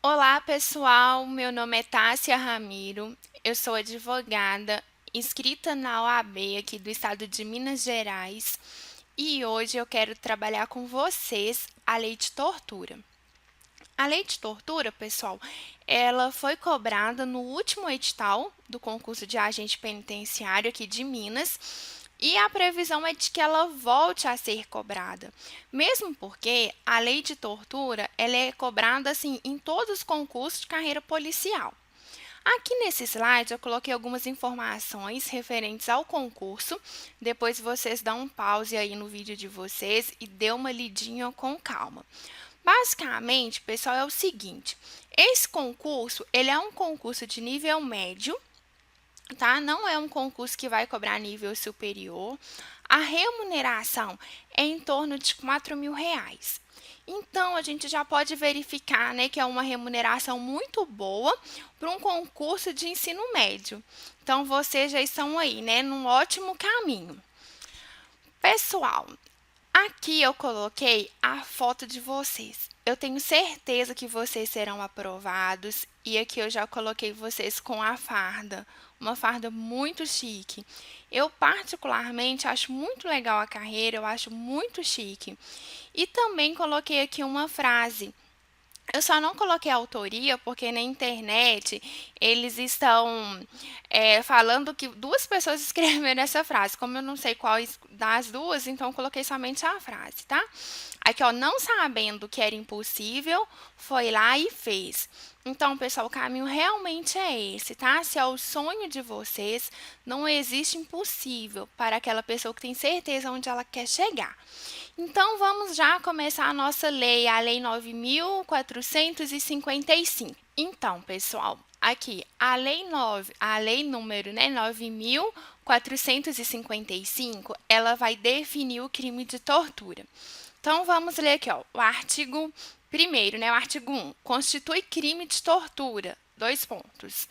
Olá, pessoal. Meu nome é Tássia Ramiro. Eu sou advogada, inscrita na OAB aqui do estado de Minas Gerais, e hoje eu quero trabalhar com vocês a lei de tortura. A lei de tortura, pessoal, ela foi cobrada no último edital do concurso de agente penitenciário aqui de Minas, e a previsão é de que ela volte a ser cobrada. Mesmo porque a lei de tortura, ela é cobrada assim em todos os concursos de carreira policial. Aqui nesse slide eu coloquei algumas informações referentes ao concurso. Depois vocês dão um pause aí no vídeo de vocês e dê uma lidinha com calma. Basicamente, pessoal, é o seguinte: esse concurso, ele é um concurso de nível médio, tá? Não é um concurso que vai cobrar nível superior. A remuneração é em torno de R$ 4.000. Então, a gente já pode verificar, né, que é uma remuneração muito boa para um concurso de ensino médio. Então, vocês já estão aí, né, num ótimo caminho. Pessoal, aqui eu coloquei a foto de vocês. Eu tenho certeza que vocês serão aprovados, e aqui eu já coloquei vocês com a farda, uma farda muito chique. Eu particularmente acho muito legal a carreira, eu acho muito chique. E também coloquei aqui uma frase. Eu só não coloquei a autoria porque na internet eles estão falando que duas pessoas escreveram essa frase. Como eu não sei qual das duas, então eu coloquei somente a frase, tá? Aqui, ó, não sabendo que era impossível, foi lá e fez. Então, pessoal, o caminho realmente é esse, tá? Se é o sonho de vocês, não existe impossível para aquela pessoa que tem certeza onde ela quer chegar. Então, vamos já começar a nossa lei, a Lei 9.455. Então, pessoal, aqui, a lei número, né, 9.455, ela vai definir o crime de tortura. Então, vamos ler aqui, ó, o artigo 1º, né, o artigo 1, constitui crime de tortura, 2 pontos.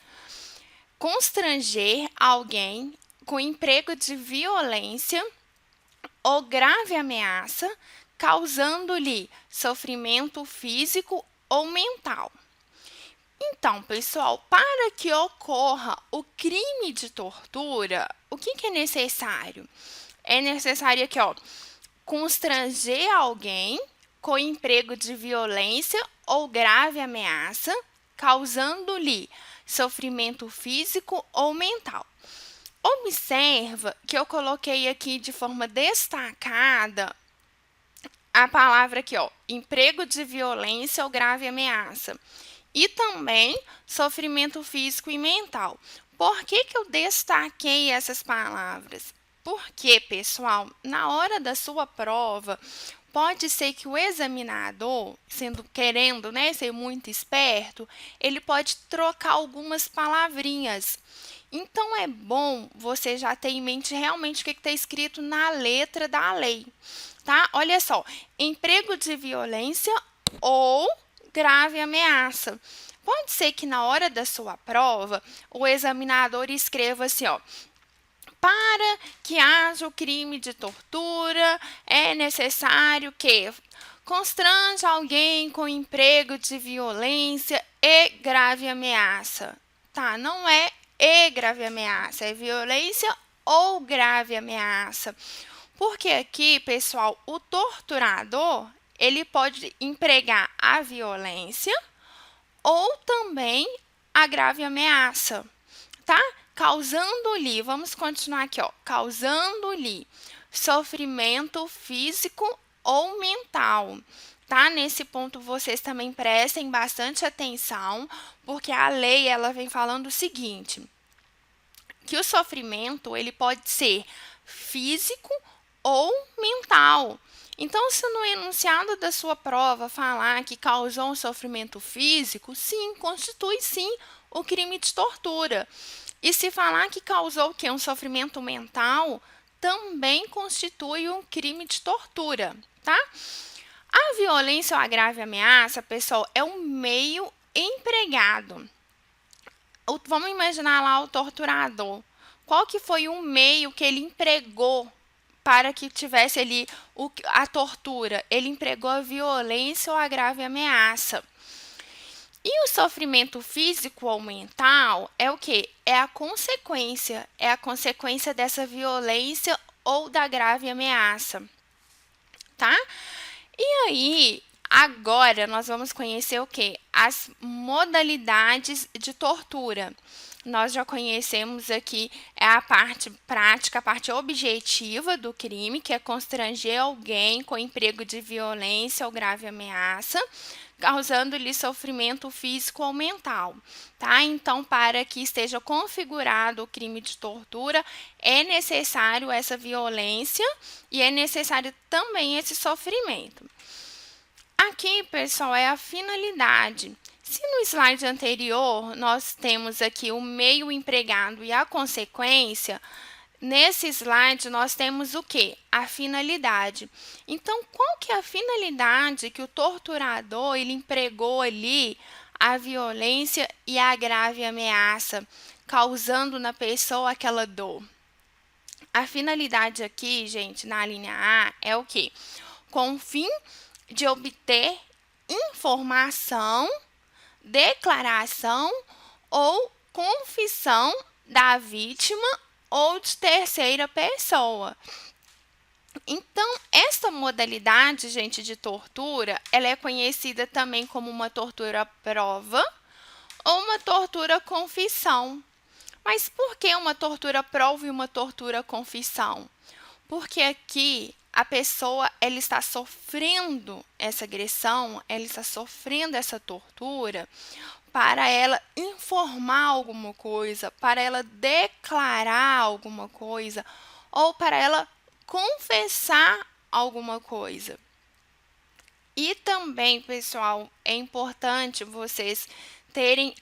Constranger alguém com emprego de violência ou grave ameaça, causando-lhe sofrimento físico ou mental. Então, pessoal, para que ocorra o crime de tortura, o que é necessário? É necessário aqui, ó, constranger alguém com emprego de violência ou grave ameaça, causando-lhe sofrimento físico ou mental. Observa que eu coloquei aqui de forma destacada a palavra aqui, ó, emprego de violência ou grave ameaça. E também sofrimento físico e mental. Por que eu destaquei essas palavras? Porque, pessoal, na hora da sua prova, pode ser que o examinador, querendo, né, ser muito esperto, ele pode trocar algumas palavrinhas. Então, é bom você já ter em mente realmente o que está escrito na letra da lei, tá? Olha só, emprego de violência ou grave ameaça. Pode ser que na hora da sua prova, o examinador escreva assim, ó: para que haja o crime de tortura, é necessário que constranja alguém com emprego de violência e grave ameaça. Tá, não é e grave ameaça, é violência ou grave ameaça. Porque aqui, pessoal, o torturador, ele pode empregar a violência ou também a grave ameaça, tá? Causando-lhe, vamos continuar aqui, ó, causando-lhe sofrimento físico ou mental, tá? Nesse ponto vocês também prestem bastante atenção, porque a lei ela vem falando o seguinte, que o sofrimento ele pode ser físico ou mental. Então, se no enunciado da sua prova falar que causou um sofrimento físico, sim, constitui sim o crime de tortura. E se falar que causou o quê? Um sofrimento mental, também constitui um crime de tortura, tá? A violência ou a grave ameaça, pessoal, é um meio empregado. Vamos imaginar lá o torturador. Qual que foi o meio que ele empregou para que tivesse ali a tortura? Ele empregou a violência ou a grave ameaça. E o sofrimento físico ou mental é o quê? É a consequência dessa violência ou da grave ameaça, tá? E aí, agora nós vamos conhecer o quê? As modalidades de tortura. Nós já conhecemos aqui a parte prática, a parte objetiva do crime, que é constranger alguém com emprego de violência ou grave ameaça, causando-lhe sofrimento físico ou mental, tá? Então, para que esteja configurado o crime de tortura, é necessário essa violência e é necessário também esse sofrimento. Aqui, pessoal, é a finalidade. Se no slide anterior nós temos aqui o meio empregado e a consequência, nesse slide nós temos o quê? A finalidade. Então, qual que é a finalidade que o torturador ele empregou ali a violência e a grave ameaça, causando na pessoa aquela dor? A finalidade aqui, gente, na linha A é o quê? Com o fim de obter informação, declaração ou confissão da vítima ou de terceira pessoa. Então, essa modalidade, gente, de tortura, ela é conhecida também como uma tortura prova ou uma tortura confissão. Mas por que uma tortura prova e uma tortura confissão? Porque aqui a pessoa ela está sofrendo essa agressão, ela está sofrendo essa tortura para ela informar alguma coisa, para ela declarar alguma coisa ou para ela confessar alguma coisa. E também, pessoal, é importante vocês terem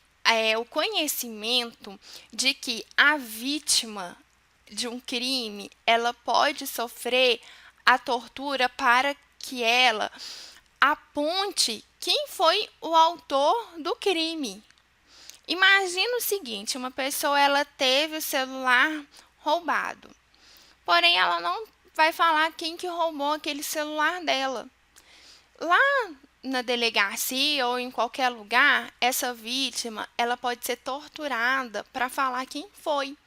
o conhecimento de que a vítima de um crime, ela pode sofrer a tortura para que ela aponte quem foi o autor do crime. Imagina o seguinte, uma pessoa ela teve o celular roubado, porém ela não vai falar quem que roubou aquele celular dela. Lá na delegacia ou em qualquer lugar, essa vítima ela pode ser torturada para falar quem foi.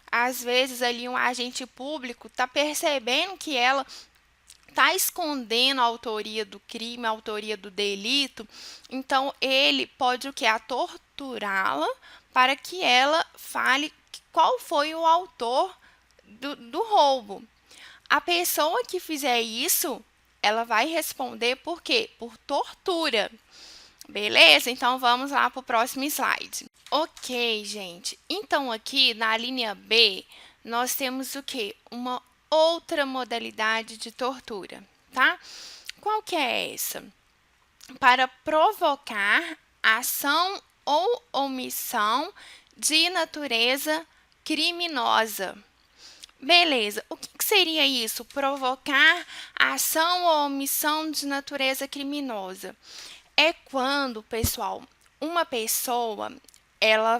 Às vezes ali um agente público está percebendo que ela está escondendo a autoria do crime, a autoria do delito, então ele pode o que? A torturá-la para que ela fale qual foi o autor do roubo. A pessoa que fizer isso, ela vai responder por quê? Por tortura. Beleza? Então, vamos lá para o próximo slide. Ok, gente. Então, aqui na linha B, nós temos o quê? Uma outra modalidade de tortura, tá? Qual que é essa? Para provocar ação ou omissão de natureza criminosa. Beleza, o que seria isso? Provocar ação ou omissão de natureza criminosa. É quando, pessoal, uma pessoa ela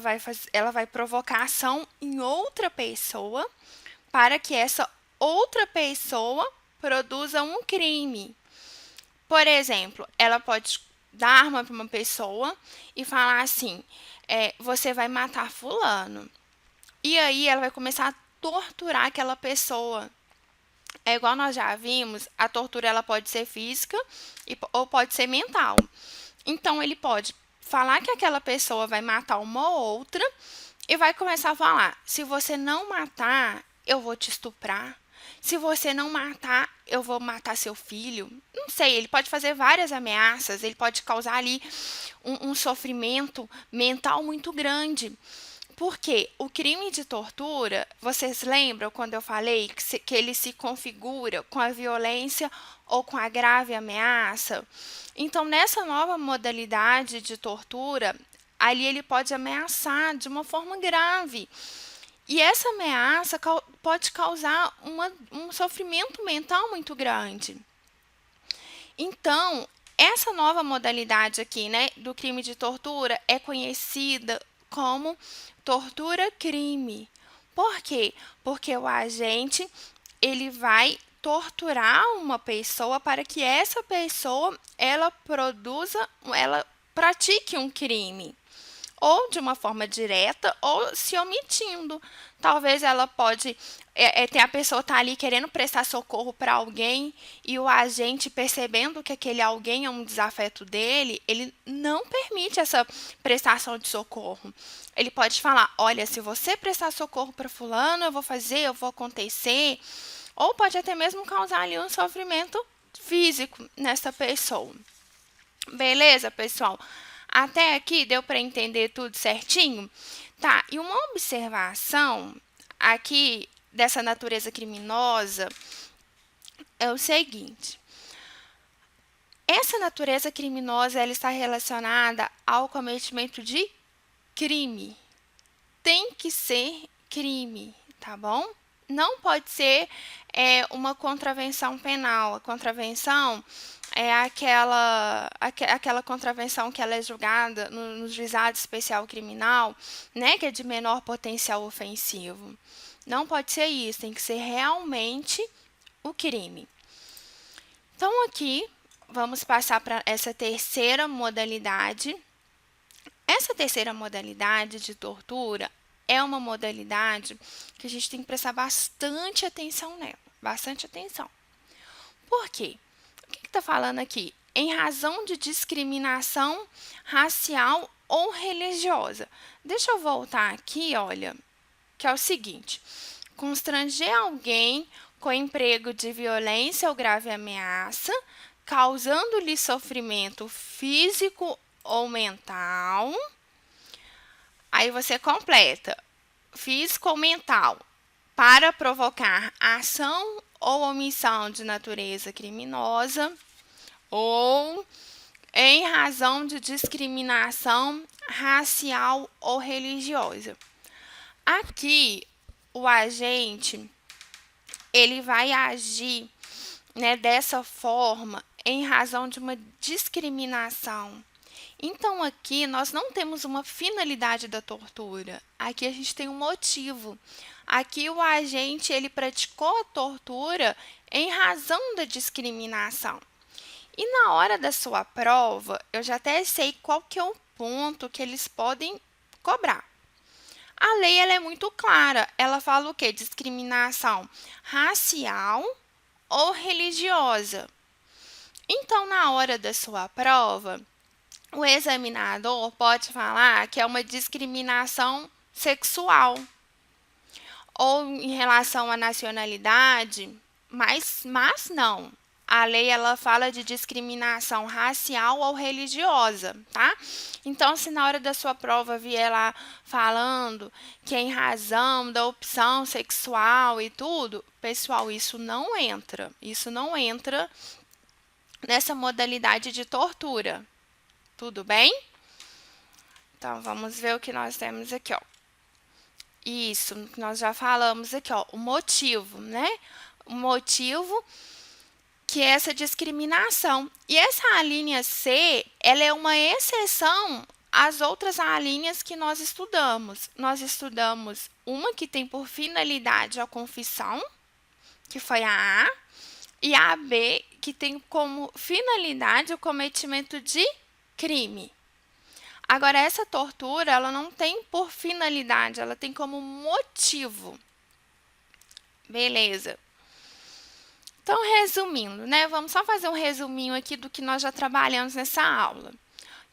vai provocar ação em outra pessoa para que essa outra pessoa produza um crime. Por exemplo, ela pode dar arma para uma pessoa e falar assim, você vai matar fulano. E aí ela vai começar a torturar aquela pessoa. É igual nós já vimos, a tortura ela pode ser física ou pode ser mental. Então, ele pode falar que aquela pessoa vai matar uma ou outra e vai começar a falar, se você não matar, eu vou te estuprar. Se você não matar, eu vou matar seu filho. Não sei, ele pode fazer várias ameaças, ele pode causar ali um sofrimento mental muito grande. Porque o crime de tortura, vocês lembram quando eu falei que ele se configura com a violência ou com a grave ameaça? Então, nessa nova modalidade de tortura, ali ele pode ameaçar de uma forma grave. E essa ameaça pode causar um sofrimento mental muito grande. Então, essa nova modalidade aqui, né, do crime de tortura é conhecida como tortura-crime. Por quê? Porque o agente ele vai torturar uma pessoa para que essa pessoa ela pratique um crime, ou de uma forma direta, ou se omitindo. Talvez ela pode ter a pessoa tá ali querendo prestar socorro para alguém e o agente, percebendo que aquele alguém é um desafeto dele, ele não permite essa prestação de socorro. Ele pode falar: olha, se você prestar socorro para fulano, eu vou acontecer. Ou pode até mesmo causar ali um sofrimento físico nessa pessoa. Beleza, pessoal? Até aqui deu para entender tudo certinho? Tá, e uma observação aqui dessa natureza criminosa é o seguinte: essa natureza criminosa ela está relacionada ao cometimento de crime. Tem que ser crime, tá bom? Não pode ser uma contravenção penal. A contravenção é aquela contravenção que ela é julgada no juizado especial criminal, né, que é de menor potencial ofensivo. Não pode ser isso, tem que ser realmente o crime. Então, aqui, vamos passar para essa terceira modalidade. Essa terceira modalidade de tortura é uma modalidade que a gente tem que prestar bastante atenção nela, bastante atenção. Por quê? O que está falando aqui? Em razão de discriminação racial ou religiosa. Deixa eu voltar aqui, olha, que é o seguinte: constranger alguém com emprego de violência ou grave ameaça, causando-lhe sofrimento físico ou mental. Aí você completa: físico ou mental, para provocar ação ou omissão de natureza criminosa, ou em razão de discriminação racial ou religiosa. Aqui, o agente ele vai agir, né, dessa forma em razão de uma discriminação. Então, aqui nós não temos uma finalidade da tortura. Aqui a gente tem um motivo. Aqui o agente ele praticou a tortura em razão da discriminação. E na hora da sua prova, eu já até sei qual que é o ponto que eles podem cobrar. A lei ela é muito clara. Ela fala o quê? Discriminação racial ou religiosa. Então, na hora da sua prova, o examinador pode falar que é uma discriminação sexual ou em relação à nacionalidade, mas não. A lei ela fala de discriminação racial ou religiosa, tá? Então, se na hora da sua prova vier lá falando que é em razão da opção sexual e tudo, pessoal, isso não entra. Isso não entra nessa modalidade de tortura. Tudo bem? Então, vamos ver o que nós temos aqui, ó. Isso, nós já falamos aqui, ó, o motivo, né? O motivo que é essa discriminação. E essa alínea C, ela é uma exceção às outras alíneas que nós estudamos. Nós estudamos uma que tem por finalidade a confissão, que foi a A, e a B, que tem como finalidade o cometimento de crime. Agora, essa tortura, ela não tem por finalidade, ela tem como motivo. Beleza. Então, resumindo, né? Vamos só fazer um resuminho aqui do que nós já trabalhamos nessa aula.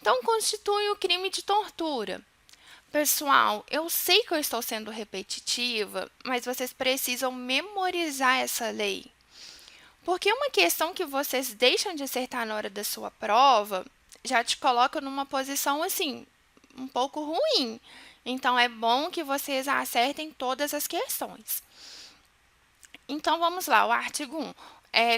Então, constitui o crime de tortura. Pessoal, eu sei que eu estou sendo repetitiva, mas vocês precisam memorizar essa lei. Porque uma questão que vocês deixam de acertar na hora da sua prova já te coloca numa posição, assim, um pouco ruim. Então, é bom que vocês acertem todas as questões. Então, vamos lá, o artigo 1.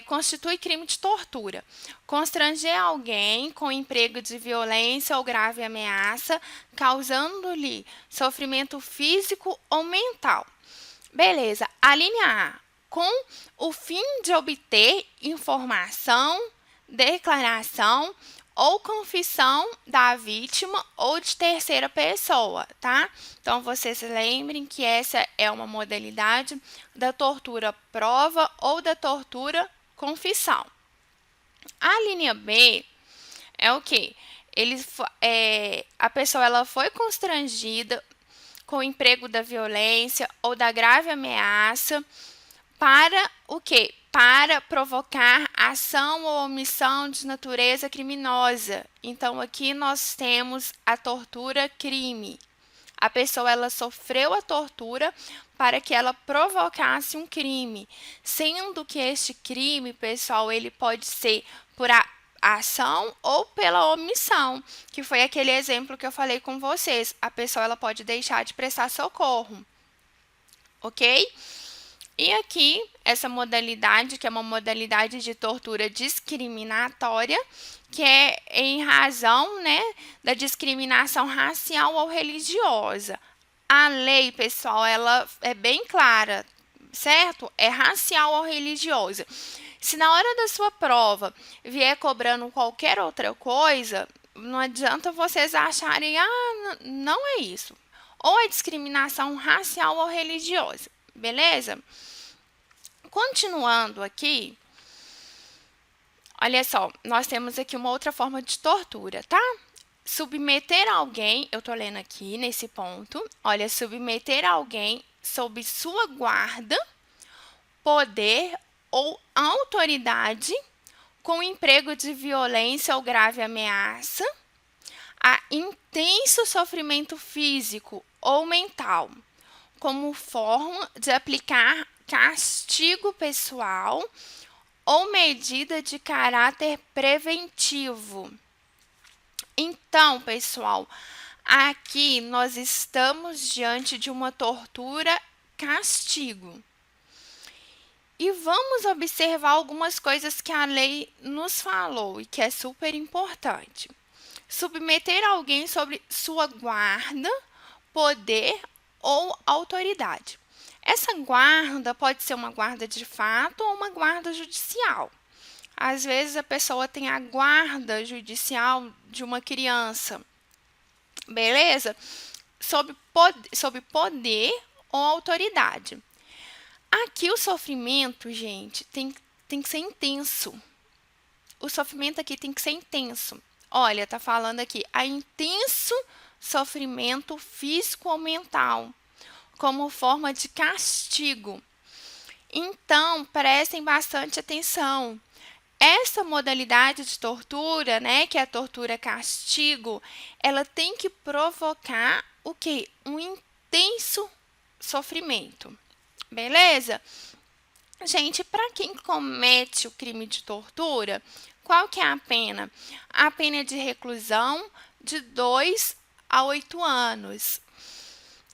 Constitui crime de tortura. Constranger alguém com emprego de violência ou grave ameaça, causando-lhe sofrimento físico ou mental. Beleza, a linha A. Com o fim de obter informação, declaração ou confissão da vítima ou de terceira pessoa, tá? Então, vocês lembrem que essa é uma modalidade da tortura prova ou da tortura confissão. A linha B é o quê? a pessoa ela foi constrangida com o emprego da violência ou da grave ameaça para o quê? Para provocar ação ou omissão de natureza criminosa. Então, aqui nós temos a tortura crime. A pessoa ela sofreu a tortura para que ela provocasse um crime, sendo que este crime, pessoal, ele pode ser por ação ou pela omissão, que foi aquele exemplo que eu falei com vocês. A pessoa ela pode deixar de prestar socorro, ok? E aqui, essa modalidade, que é uma modalidade de tortura discriminatória, que é em razão, né, da discriminação racial ou religiosa. A lei, pessoal, ela é bem clara, certo? É racial ou religiosa. Se na hora da sua prova vier cobrando qualquer outra coisa, não adianta vocês acharem, não é isso. Ou é discriminação racial ou religiosa, beleza? Continuando aqui, olha só, nós temos aqui uma outra forma de tortura, tá? Submeter alguém, eu tô lendo aqui nesse ponto, olha, submeter alguém sob sua guarda, poder ou autoridade com emprego de violência ou grave ameaça, a intenso sofrimento físico ou mental, como forma de aplicar castigo pessoal ou medida de caráter preventivo. Então, pessoal, aqui nós estamos diante de uma tortura castigo. E vamos observar algumas coisas que a lei nos falou e que é super importante. Submeter alguém sobre sua guarda, poder ou autoridade. Essa guarda pode ser uma guarda de fato ou uma guarda judicial. Às vezes a pessoa tem a guarda judicial de uma criança, beleza? Sob poder ou autoridade. Aqui o sofrimento, gente, tem que ser intenso. O sofrimento aqui tem que ser intenso. Olha, tá falando aqui, a intenso sofrimento físico ou mental, como forma de castigo. Então, prestem bastante atenção. Essa modalidade de tortura, né, que é a tortura castigo, ela tem que provocar o quê? Um intenso sofrimento. Beleza? Gente, para quem comete o crime de tortura, qual que é a pena? A pena é de reclusão de 2 a 8 anos.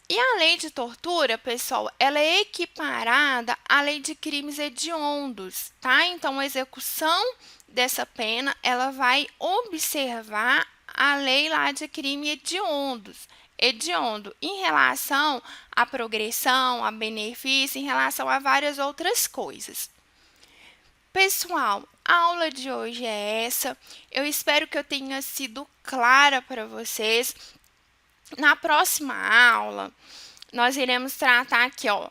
E a lei de tortura, pessoal, ela é equiparada à lei de crimes hediondos, tá? Então, a execução dessa pena, ela vai observar a lei lá de crime hediondo em relação à progressão, a benefício, em relação a várias outras coisas. Pessoal, a aula de hoje é essa. Eu espero que eu tenha sido clara para vocês. Na próxima aula, nós iremos tratar aqui, ó,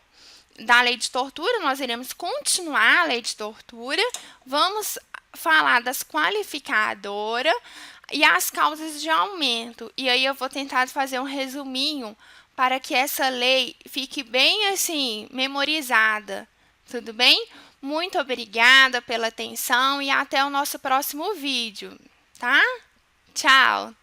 da lei de tortura, nós iremos continuar a lei de tortura, vamos falar das qualificadoras e as causas de aumento. E aí eu vou tentar fazer um resuminho para que essa lei fique bem assim, memorizada, tudo bem? Muito obrigada pela atenção e até o nosso próximo vídeo, tá? Tchau!